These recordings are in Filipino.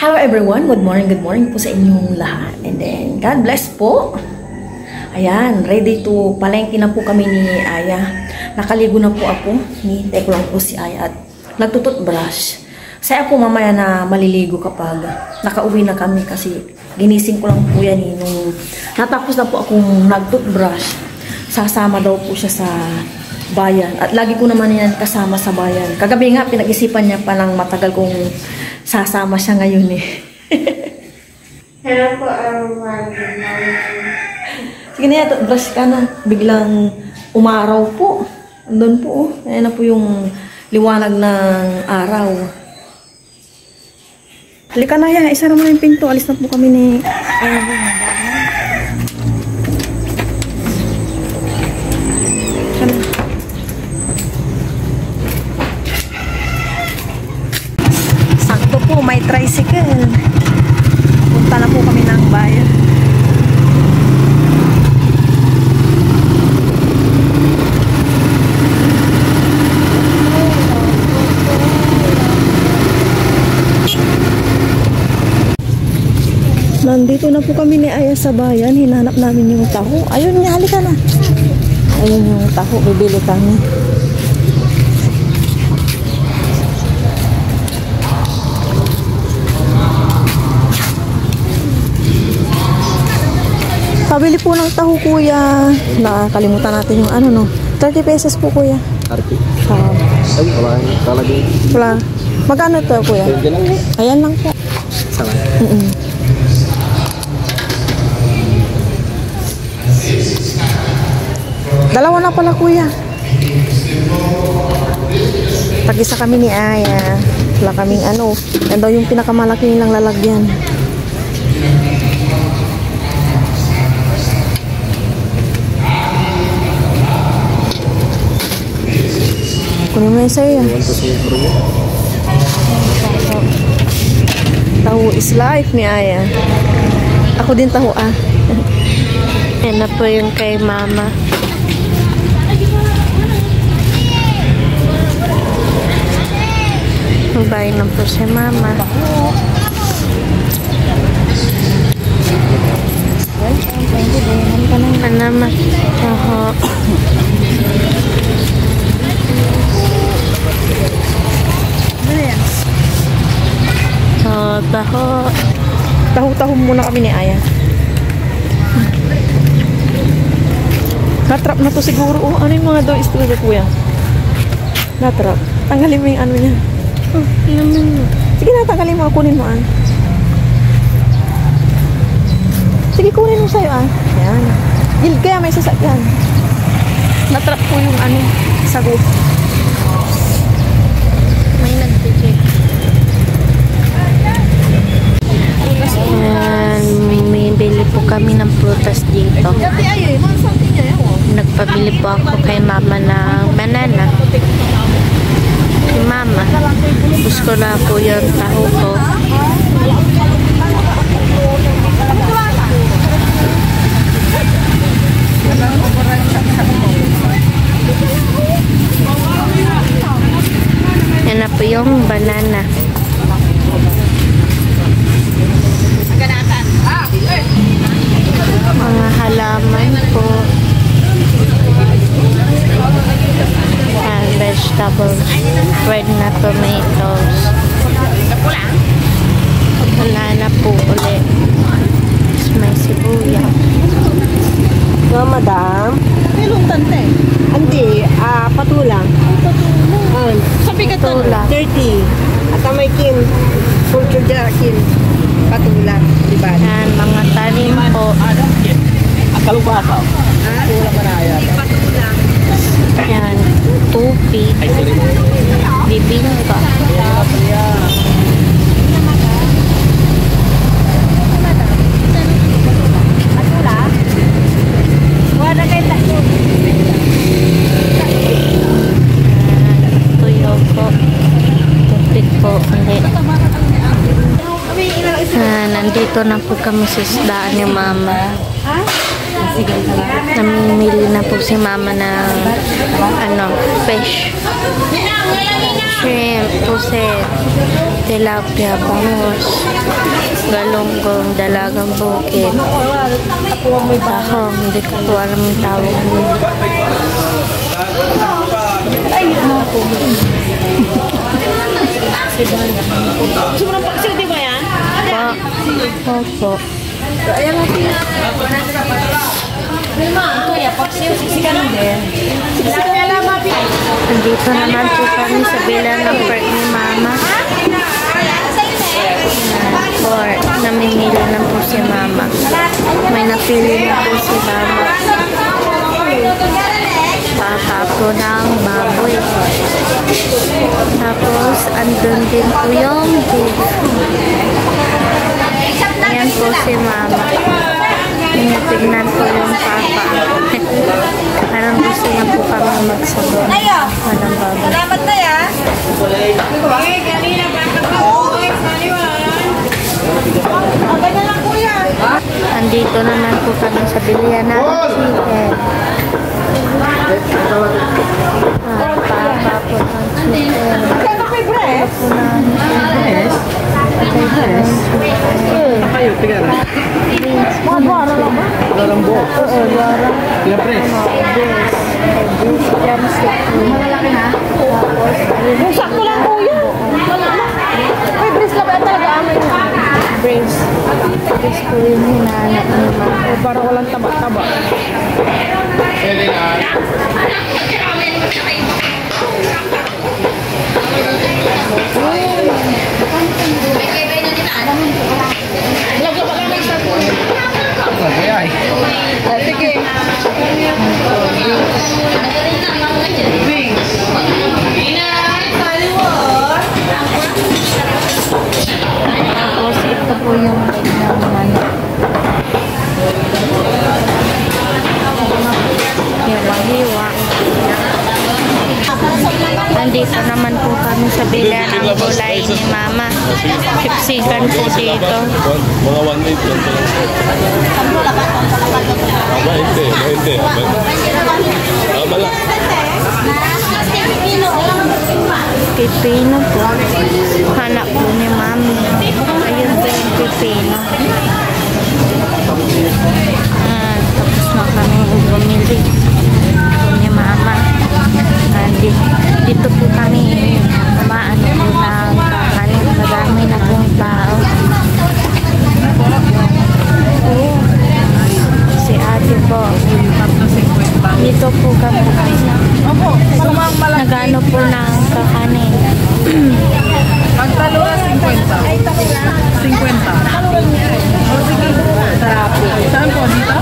Hello everyone, good morning po sa inyong lahat. And then, God bless po. Ayan, ready to palengke na po kami ni Aya. Nakaligo na po ako. Hintay ko lang po si Aya at nagtututbrush. Saya po mamaya na maliligo kapag nakauwi na kami kasi ginising ko lang po yan nung natapos na po akong nagtutbrush. Sasama daw po siya sa bayan. At lagi ko naman yan kasama sa bayan. Kagabi nga, pinag-isipan niya pa ng matagal kong sasama siya ngayon eh. Hello po, everyone. Sige na yan, brush ka na. Biglang umaraw po. Andun po. Ayan na po yung liwanag ng araw. Halika na yan. Isara mo na yung pinto. Alis na po kami ni... Sakto po, may tricycle. Punta na po kami ng bayan. Nandito na po kami ni Aya sa bayan. Hinanap namin yung taho. Ayun nga, halika na. Ayun yung taho. Bibili kami. Pabili po ng taho, kuya. Nakalimutan natin yung ano, no? 30 pesos po, kuya. 30? Ay, wala yung talagay. Wala. Magkano to, kuya? Ayan lang po. Salamat. Dalawa na pala, kuya. Tag-isa kami ni Aya. Wala kaming ano. Yan daw yung pinakamalaki nilang lalagyan. Kunin mo yung sa'yo. Taho is life ni Aya. Ako din taho, ah. Yan na po yung kay mama. Bye na po si mama. Ano ma? Taho. Taho. Taho-taho muna kami ni Aya. Natrap na to siguro. Oh, ano yung mga daw istorya, kuya? Natrap. Tanggalin mo yung ano niya. Sige na, tanggalin mo. Kunin mo, ah. Sige, kunin mo sa'yo, ah. Yan. Kaya may sasakyan. Natrap po yung ano, sagot. May nagtitip. May bili po kami ng prutas dito. Nagpabili po ako kay mama ng banana. Si mama, gusto na po yung taho ko. Yan na po yung banana. Mga halaman po. And vegetables. Red na tomatoes. Wala na po ulit. May sibuyas. Madam. Ilong tante. Hindi, patulang. Sabi ka to, 30. At may kin. Culture kin. Patulang. Diba? Yan, mga tanim po. Kalubasa. Yan, tupi. Bibingka. Tuyo po. Tupik po. Nandito na po kami sa isdaan ni mama. Namimili na po si mama ng fish. Shrimp, puset, tilapia, bangus, galunggong, dalagang bukid. Ako, hindi ko po alam yung tawag mo. Gusto mo ng paksiw, di ba yan? Opo. Ayan natin. Ito ya, paksiw, siksikan din. Siksikan niya lang, mapi. Nandito naman po kami sa bilan ng pork ni mama. Pork. Namimili na po si mama. May napili na po si mama. Patapo ng baboy. Tapos, andun din po yung beef. Ayan po si mama. Tingnan po yung papa. Parang gusto niya po kami magsagot. Walang baboy. Salamat na yan. Andito naman po kami sa bilihan ng chicken. Papa po ng chicken. Kayo, tiga na. Larang buo. Tiga pres. Malalaki na? Sakto lang po yan. Ay, brace lang ba talaga amin yan? Brace. Brace po yung hinahanap naman. Para walang taba-taba. Sige. Tapos ito po yung leg ng manok. Hiwa-hiwa. Andito naman po kami sa bilan ng gulay ni mama. Sipsikan po dito. Mga 1.8 lang. Hindi. Mala. Pipino po. Hanap po ni mami. Ayun po yung pipino. Tapos na kami bumili. Po ni mama. Dito po kami maano po ng kakanin. Marami na pong tao. Si ate po. Dito po kami. Nagano po ng kakanin. Pagtalo na 50. 50. Saan po? Dito?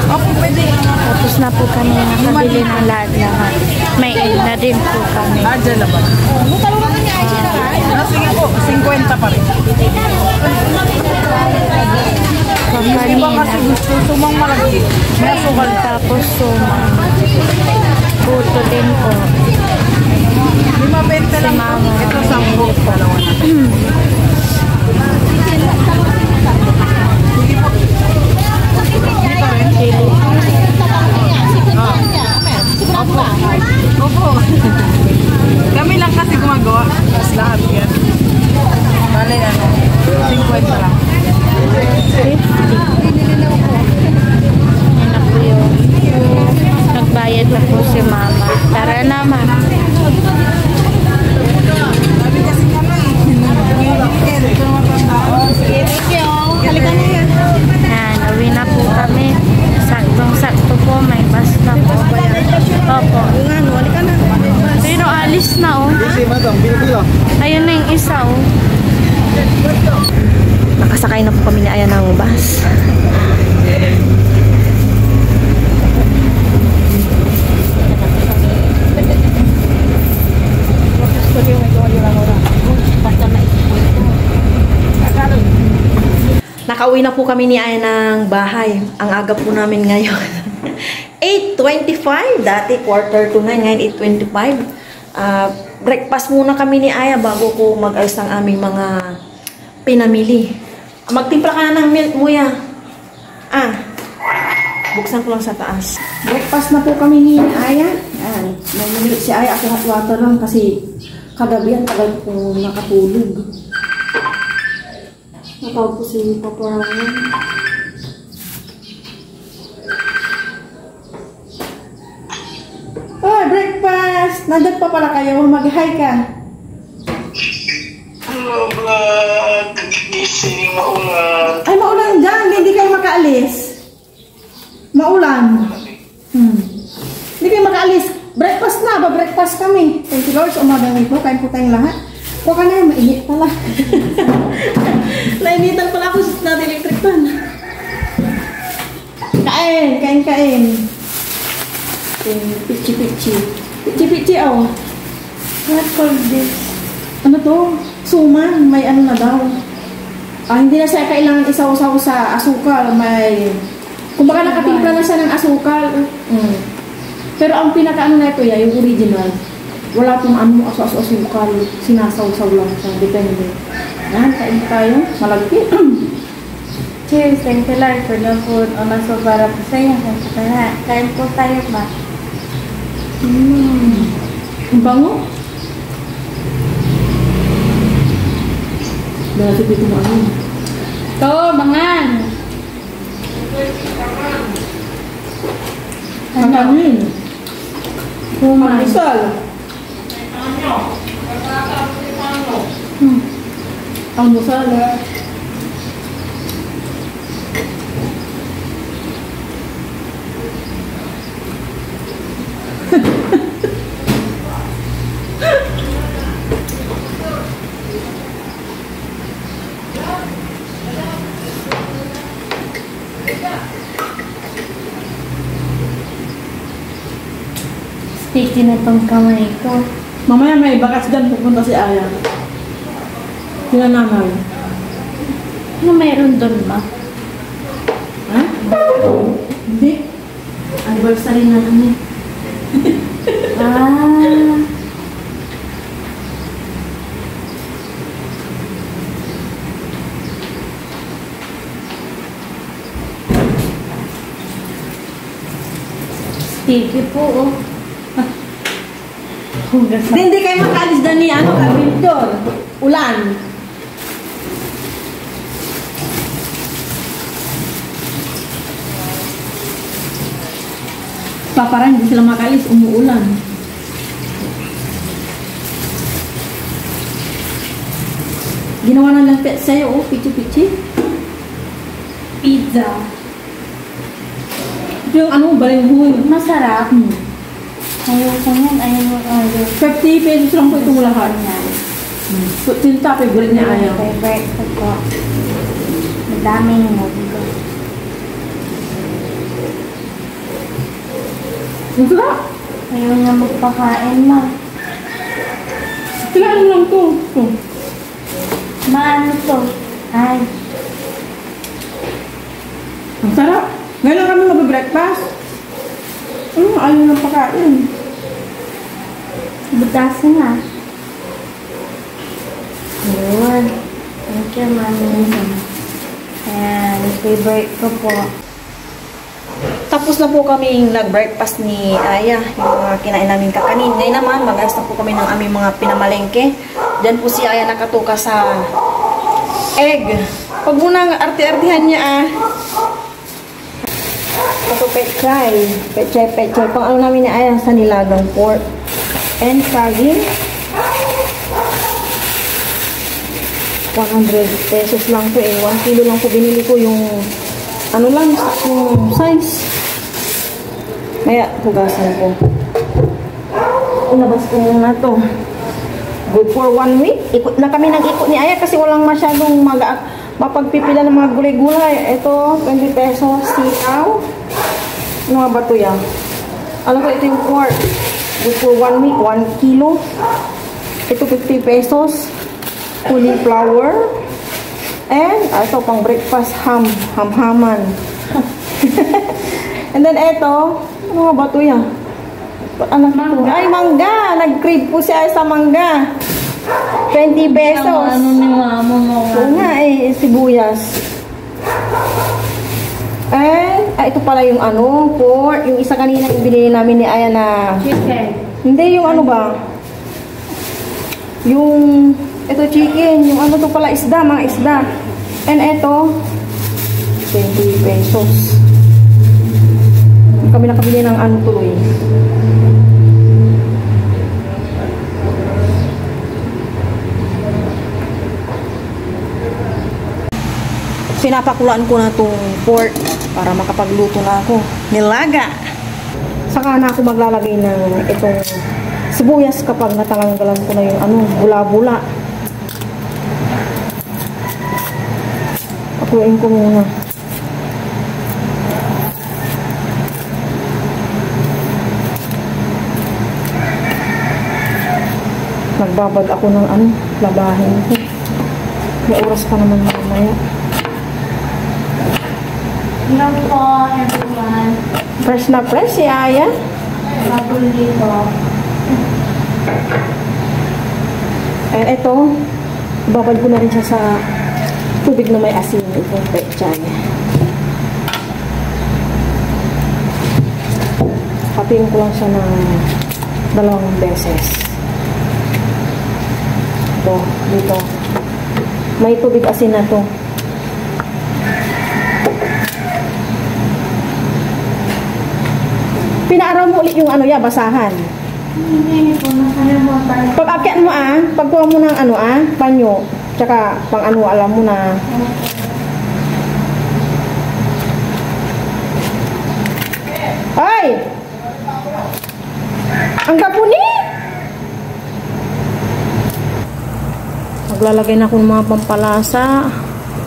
Ako pwede. Tapos na po kami nakabili ng lahat-lahat. May na din po kami. Dyan naman. Sige po, 50 pa rin. Iba kasi gusto sumang malaki. May asukal na. Tapos sumang. Puto din po. 5.20 lang. Mama. Ito 10. Dalawa na. Chili. Opo. Kami lang kasi gumagawa. Tapos lahat yan. Bale, 50 lang. 50. Yan na po yun. Nagbayad na po si mama. Tara naman. Sabi kasi kami. Thank you. Halika na yan. Yan, uwi na po kami. Saktong-sakto po. May bus na po. Opo. Halika na. Pero alis na oh. Ayun na yung isa oh. Nakasakay na po kami ni Aya ng bus. Nakauwi na po kami ni Aya ng bahay. Ang aga po namin ngayon. 8:25. Dati 8:45. Ngayon 8:25. Breakfast muna kami ni Aya bago ko mag-ayos ng aming mga pinamili. Magtimpla ka na ng milk mo ya. Buksan ko lang sa taas. Breakfast na po kami ni Aya. Yan. May milk si Aya. Ako hot water lang kasi kagabi ang tagal ko nakatulog. Natawag po si Papa Rawan. Oh, breakfast! Nandun pa pala kayo. Mag-hi ka. Hello, vlog. Gising, maulan. Ay, maulan dyan. Hindi kayo makaalis. Maulan. Hindi kayo makaalis. Breakfast na. Ba-breakfast kami. Thank you, Lord. Sa umagang ito. Kain po tayong lahat. Huwag ka na yan. Mainit pala. Nainitan pala ako sa natin electric pan. Kain. Kain. Pichi-pichi. Pichi-pichi, oh. What called this? Ano to? Suman. May ano na daw. Hindi na siya kailangan isaw-saw sa asukal. May... Kumbaga nakatimpla na siya ng asukal. Pero ang pinaka-ano na ito, yung original, wala pong ano, asukal. Sinasaw-saw lang siya. Depende. Yan, kain tayo. Malagkit. Cheers, thank you Lord for the food. O naso para po sa inyo. Kain po tayo ba? Ang bango. Dahil dito mo ano. Ito, mangan. Kakanin. Marisol. Ang musal. Sticky na tong kamay ko. Mamaya may bakas dyan, pupunta si Aya. Sila nanay. Ano mayroon doon ba? Ha? Hindi. Anniversary na namin. Sticky po, oh. Hindi kayo makaalis dyan ni ano, Carpintor. Ulan. Paparan, hindi sila makaalis, umuulan. Ginawa na lang sa'yo, oh, pichi-pichi. Pizza. Yung ano, balinghoy. Masarap. Ayoko yan. Ayoko. 50 pesos lang po itong lahat. Tinta, favorite niya ayaw. Favorite ko po. Madaming mugo. Ang sarap. Ayaw na magpakain mo. Kailangan lang to. Maano to? Ay. Ang sarap. Ngayon lang kami mag-breakfast. Ayaw ng pakain. Butasin na. Yun. Thank you, Mami. Ayan. Favorite ko po. Tapos na po kami nag-breakfast ni Aya. Yung mga kinain namin kakanin. Ngayon naman, mag-ayos na po kami ng aming mga pinamalengke. Diyan po si Aya nakatuka sa egg. Pag muna arte-artihan niya Ito pechay. Pechay. Pang ano namin ni Aya sa nilagang pork. And saging. 100 pesos lang po 1 kilo lang po binili ko yung ano lang, yung size. Kaya, hugasan ko. Ilabas ko muna to. Good for 1 week. Ikot na kami ng ikot ni Aya kasi walang masyadong mapagpipila ng mga gulay-gulay. Ito, 20 pesos. Sitaw. Ano nga ba ito yan? Alam ko, ito yung pork. Good for 1 week, 1 kilo. Ito, 50 pesos. Cauliflower. And, ito, pang breakfast, ham-haman. And then, ito, ano nga ba ito yan? Ay, mangga! Nag-crave po siya sa mangga. 20 pesos. Ano ni mama mo? Oo nga eh, sibuyas. Ito pala yung ano, pork. Yung isa kanina ibili namin ni Aya na... Chicken. Hindi, yung ano ba? Yung... Ito chicken. Yung ano to pala, isda, mga isda. And ito, 20 pesos. Kami nakabili ng ano tuloy. Pinapakulaan ko na itong pork para makapagluto na ako. Nilaga! Saka na ako maglalagay ng itong sibuyas kapag natanggalan ko na yung ano, bula-bula. Pakuluin ko muna. Nagbabad ako ng ano, labahin ko. May oras pa naman mamaya. Hello po, everyone. Fresh na fresh si Aya. Bagong dito. And ito, babad ko na rin siya sa tubig na may asin. Itong pechay. Hatiin ko lang siya ng 2 beses. Ito, dito. May tubig asin na to. Pinaaraw mo ulit yung ano ya, basahan. Hindi po, nakalimutan. Pag akyat mo pagkuha mo ng ano panyo, tsaka pang ano, alam mo na. Ay! Ang kapuni! Maglalagay na ako ng mga pampalasa.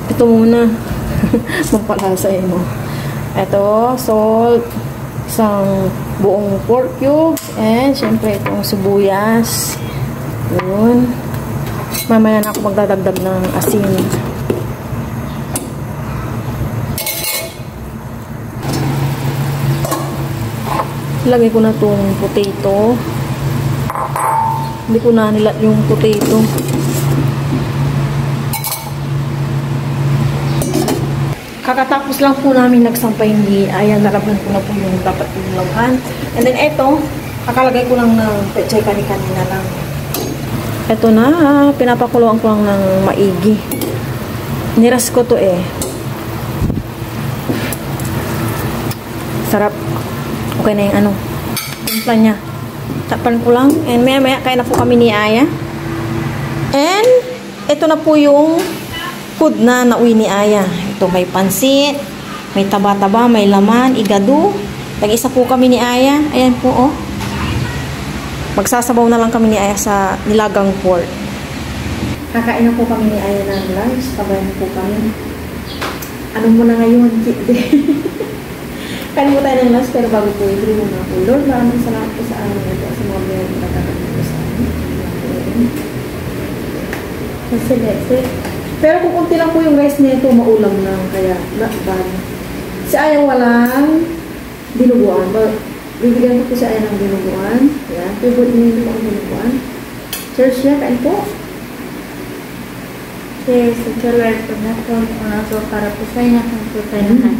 Ito muna. Pampalasa yun mo. Ito, salt. Isang buong pork cubes. And, syempre, itong sibuyas. Yun. Mamaya na ako magdadagdag ng asin. Lagay ko na itong potato. Hindi ko na nilat yung potato. Kakatapos lang po namin nagsampay ni Aya. Nalabhan ko na po yung dapat yung labhan. And then eto, kakalagay ko lang ng pechay kanina lang. Eto na, pinapakuluan ko lang ng maigi. Niras ko to eh. Sarap. Okay na yung ano. Timpla niya. Tapan ko lang. And maya kaya na po kami ni Aya. And, eto na po yung food na nauwi ni Aya. Ito may pansit, may taba-taba, may laman, igado. Tag-isa po kami ni Aya. Ayan po, oh. Magsasabaw na lang kami ni Aya sa nilagang pork. Kakain na po kami ni Aya ng lunch. Tabayan po kami. Ano muna ngayon? Kain po tayo ng lunch, pero bago po, ibili muna po. Lord, maraming salamat po sa amin ito. Sa mga mga nagkakaroon po sa amin. Kasi, pero kung kunti lang po yung rice nito, maulam lang. Kaya, not bad. Si Aya walang dinuguan. Bibigyan ko po si Aya ng dinuguan. Ayan. Favorite niyo po ang dinuguan. Cheers siya. Kain po. Cheers. Cheers. Pag-naso para po sa inyo kung po tayo na.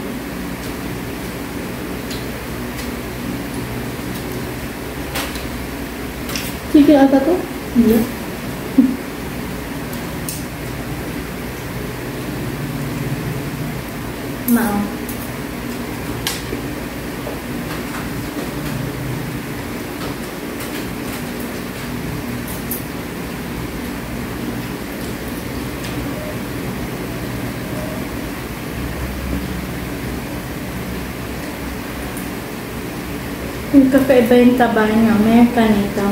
Chicken ata to? Iya. Mao. Yung kakaiba yung taba niya, may kanito.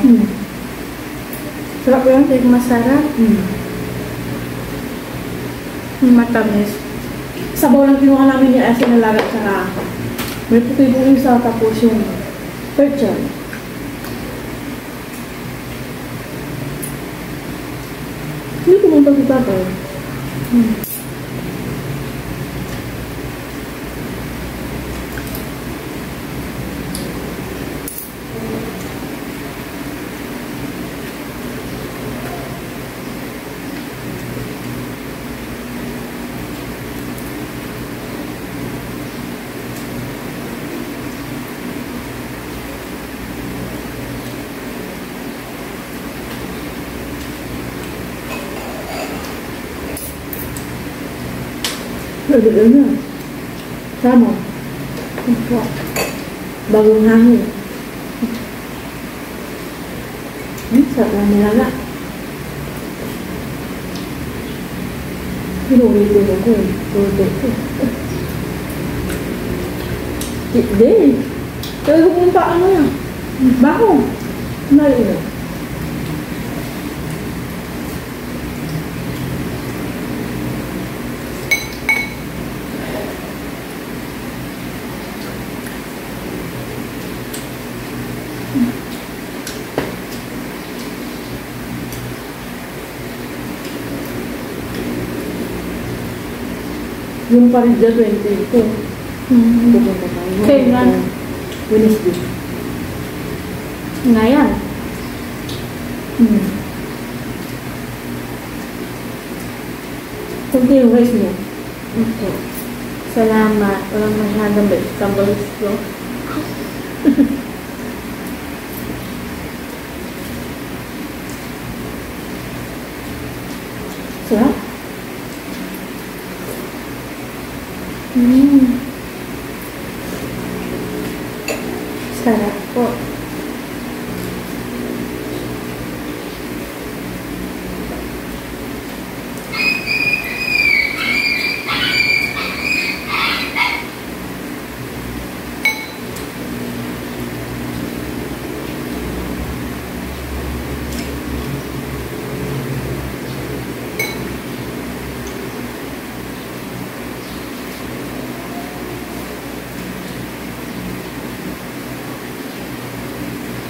Sarap po yan. Masarap. Matamis. Sabaw lang kinuha namin ni Aya sinalaga tsaka may putoy buong isa tapos yung perchan. Hindi ko mong pag-ibabay. Pwede na. Sama. Ito. Bagong hangin. Sarap na nilaga. Pinulit-ulit ako eh. Pinulit ko. Hindi. Kaya kung paano yan. Bako. Mali na. Yung Paris-Dia 20 ito. Pupunta tayo. Kailan? Wednesday. Ngayon. Kunti yung rice mo. Okay. Salamat. Walang masyadong vegetables ko. Sarap. Sarap po.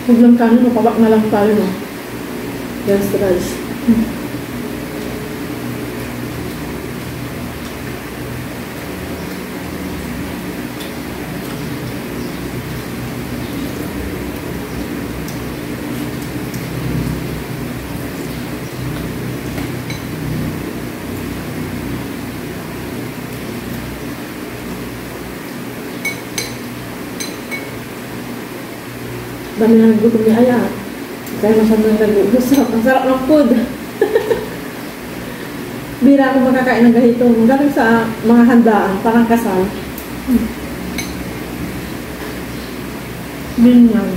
Huwag lang kanin, mapabak na lang tayo, no? Just rice. Dami na nagutom ni Aya. Kaya masyadong nag-uubos. Ang sarap ng food. Bira ako makakain ng ganito. Galing sa mga handaan, parang kasal. Ganyan.